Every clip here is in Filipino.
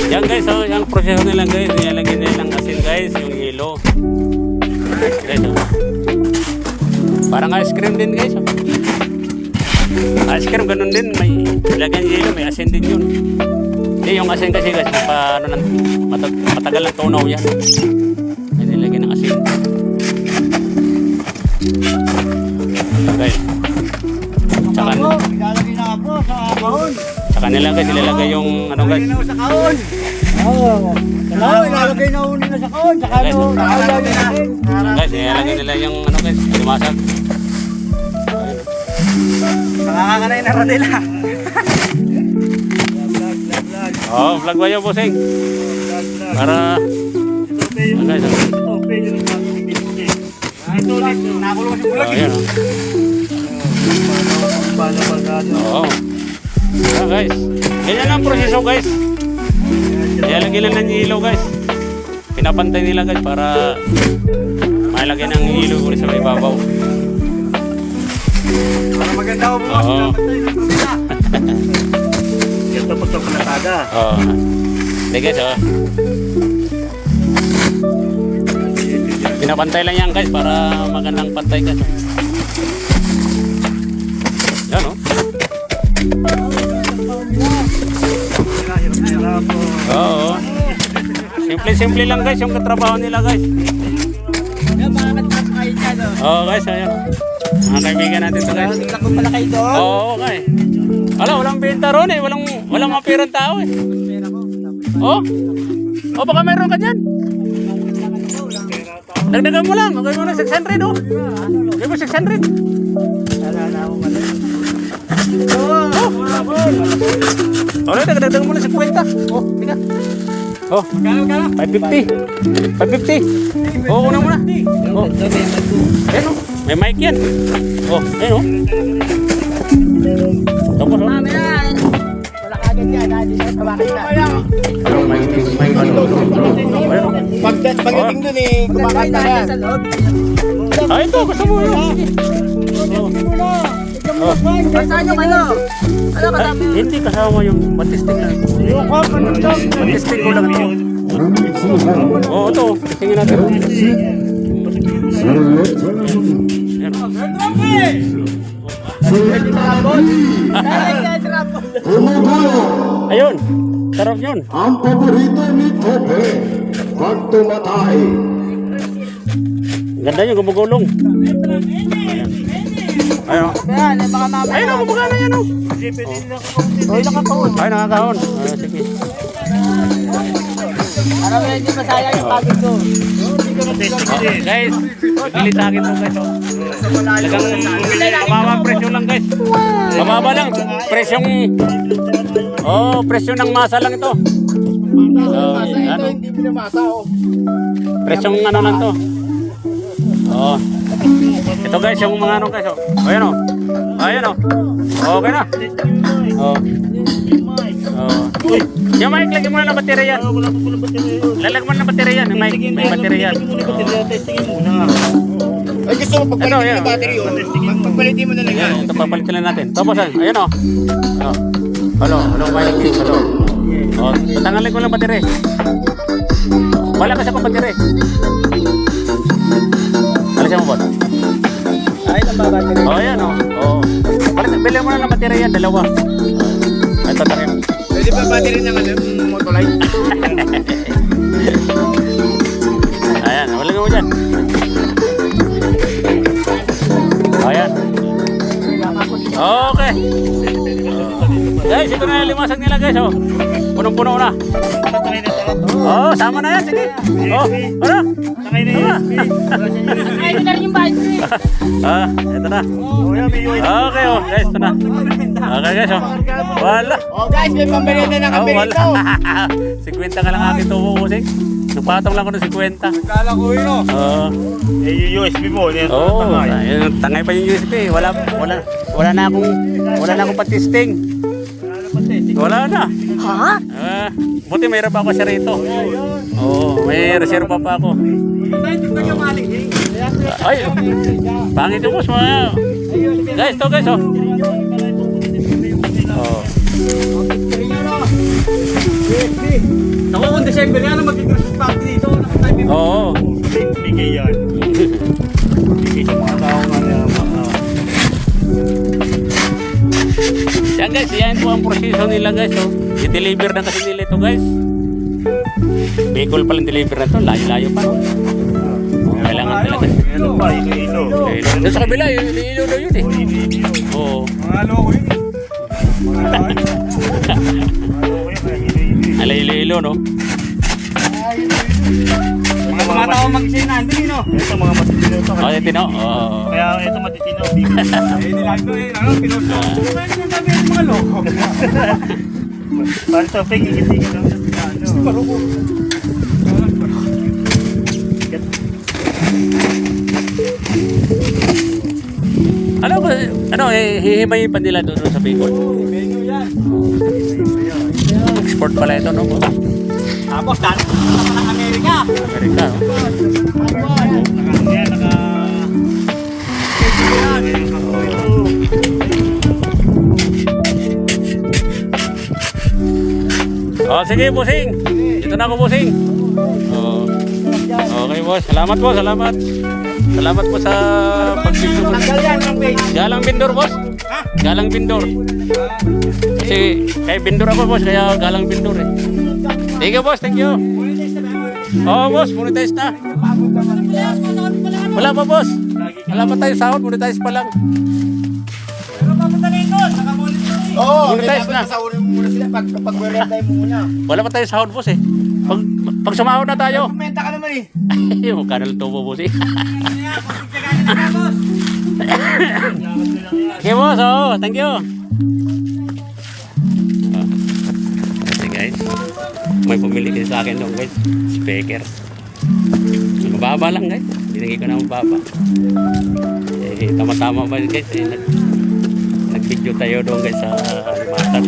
Yan guys, oh, yung proseso nila guys, nilalagyan nilang asin guys, yung yelo. Guys, oh. Parang ice cream din guys, oh. Ice cream ganun din, may lagyan yelo, may asin din yun. Hindi, yung asin kasi guys, matagal ng tunaw yan. Ay, nilagyan ng asin. Guys. Tsaka Ilalagay na ako sa kahon. Tsaka nila guys, ilalagay yung ano guys. Ilalagay na sa kahon. Oo. Ilalagay na unin na sa kahon. Tsaka Guys, ano, nakailalagay natin. guys, ilalagay nila yung ano guys, limasag. Nakakakanay na Rodela. Oh, vlog ba yun, bossing? Para guys, Ito ulit, nakulong si Bulag. ayan, oh. Oh, guys. Ganyan ang proseso guys. Ilalagay lang ng ilaw guys. Pinapantay nila guys para malagyan ng ilaw ulit sa may babaw. Para maganda ako bukas. Oo. Ito pagkakulataga. Oh. Hindi guys, oh. Pinapantay lang yan guys para magandang pantay guys. Yan, oh. Oo. Simple-simple lang guys yung katrabaho nila guys. Oo guys, ayan. Mga kaibigan natin ito guys. Takot pala kayo doon. Oo, okay. Walang benta ron eh. Walang mapirang tao eh. Oh? Oh, baka mayroon ka dyan. Dagdagan mo lang. Okay mo na 600 oh. Okay mo 600. Oh, dagdagan mo na 50. Oh, tika. Oh, 550. 550. Oh, una muna. Oh, ayun oh. May mic yan. Oh, ayun oh. Tapos oh. Wala ka agad yan. Hindi siya tawakin na. Pagdating dun eh, kumakain na yan. Ah, ito. Gusto mo yun. Oh. Saan yung ano? Ano Ay, hindi kasama yung batisting lang. Batisting ko lang ito. Oo, ito. Tingin natin. Ayun. Sarap yun. Ang paborito ni Kobe, pag tumatay. Ganda yung gumugulong. Ayun. Yan, baka mamaya. Ayun ang gumugana yan oh. Oy, nakakahon. Ay, nakakahon. Ay, sige. Para wala hindi masayang yung pagod ko. Guys, pilit sa akin to guys. Oh. Talagang mababang presyo lang guys. Mababa lang. Presyong presyo ng masa lang ito. Ano? Hindi binamasa oh. Presyong ano lang to. Oh. Ito guys, yung mga ano guys. Oh. Ayan oh. Ayan oh. Okay na. Oh. Oh. Uy, yung mic, lagyan mo na ng baterya yan. Lalagyan mo na ng baterya yan. May baterya yan. Ay, gusto mo pagpalitin yung battery oh. Pagpalitin mo na lang yan. Ito papalitan lang natin. Tapos ayan oh. Oh. Hello, mic. Hello. Oh, tatangalin ko lang baterya. Wala kasi akong baterya. Alisin mo ba? Ay, nababattery. Oh, ayan oh. Oh. Bilhin mo na ng baterya yan, dalawa. Ito takin. Pwede ba battery ng ano, Motolite? Ayan, walagay mo dyan. Ayan. Okay. Guys, ito na yung limasag nila guys oh. Punong-puno na. Oh, sama na yan, sige. Oh, ano? Sakay na yun. Ay, ito na rin yung battery. Ito na. Okay oh, guys, ito na. Okay guys oh. Wala. Oh guys, may pambayad na Oh, kami wala. rito. 50 ka lang akin ito uusik. Nagpatong lang ko ng 50. Kala ko yun oh. Oo. Eh, yung USB mo, yan. Oo, tangay pa yung USB. Wala na akong patisting. Wala na. Ha? Buti may raba ako siya rito. Oo, may reserva pa ako. Ay, pangit yung boss. Guys, to guys, oh. Oh. Ako kung December yan, mag-Christmas party dito. Nakatime mo. Oo. Bigay yan. Bigay sa mga tao nga na Yan guys, yan po ang proseso nila guys. Oh. I-deliver na kasi nila ito guys. Bicol pa lang deliver na ito. Layo-layo pa. Oh. Kailangan talaga. Ano pa, ilo-ilo. Doon sa kabila, ilo daw yun eh. Ilo-ilo. Oo. Mga loko yun eh. Mga loko yun. Ala ilo-ilo no? Mga tumatawang mag-isin na, hindi no? Ito mga matitino ito. Oh, ito no? Oo. Kaya ito matitino. Eh, nilago eh, ano, pinuso. Ano sabi ng mga loko? Para sa fake, ikit-ikit lang sa ano. Paruko. Ano, hihimayin pa nila doon sa Bicol. Menu yan. Export pala ito, no? Tapos, dahil pa ng Amerika. Amerika, oh. Yan, naka... Oh, sige, bossing. Dito na ako, bossing. Oh. Okay, boss. Salamat po, salamat. Salamat po sa pag-video. Tanggal yan ng page. Galang Bindor, boss. Galang Bindor. Kasi kay Bindor ako, boss. Kaya Galang Bindor eh. Thank you, boss. Thank you. Oh, boss. Monetize na. Wala pa, boss. Wala pa tayo sahod. Monetize pa lang. Pero papunta na ito, nakamonito eh. Oo, Monetize na. Saunin mo muna sila pag-verify mo muna. Wala pa tayo sahod, boss eh. Pag sumahod na tayo. Kumenta ka naman eh. Mukha na lang tubo, boss eh. Okay, boss. Oh, thank you. Okay, guys. May pumili kayo sa akin doon, guys. Speaker. Mababa lang, guys. Binigay ko na mababa. Eh, tama-tama ba, guys? Eh, nag-video tayo doon, guys, sa Alimatan.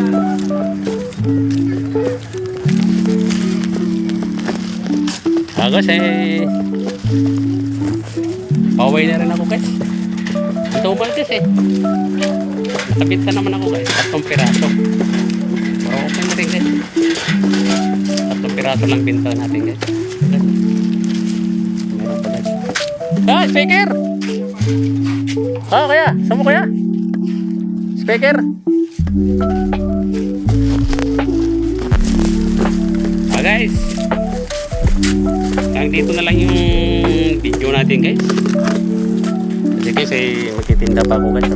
Guys, eh, pauwi na rin ako, guys. Ang tumal, guys, eh. Nakabinta naman ako, guys. 3 piraso. Pero okay na rin, guys. 3 piraso lang binta natin, guys. Meron pa, guys. Ah, speaker! Ah, kaya? Saan mo kaya? Speaker? Ah, guys. Hanggang dito na lang yung video natin, guys. Kasi guys, eh, magtitinda pa ako, guys.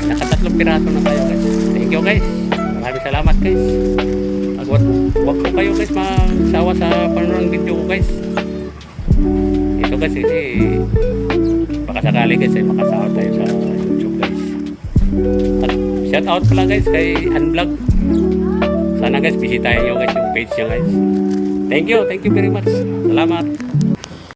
Naka 3 piraso na tayo, guys. Thank you, guys. Maraming salamat, guys. Huwag po kayo, guys, magsawa sa panonood ng video ko, guys. Ito kasi, eh, baka sakali, guys, eh, makasawa tayo sa YouTube, guys. At shout out pala, guys, kay Unvlog. Sana, guys, bisitahin nyo, guys, yung page nyo, guys. Thank you very much. Salamat.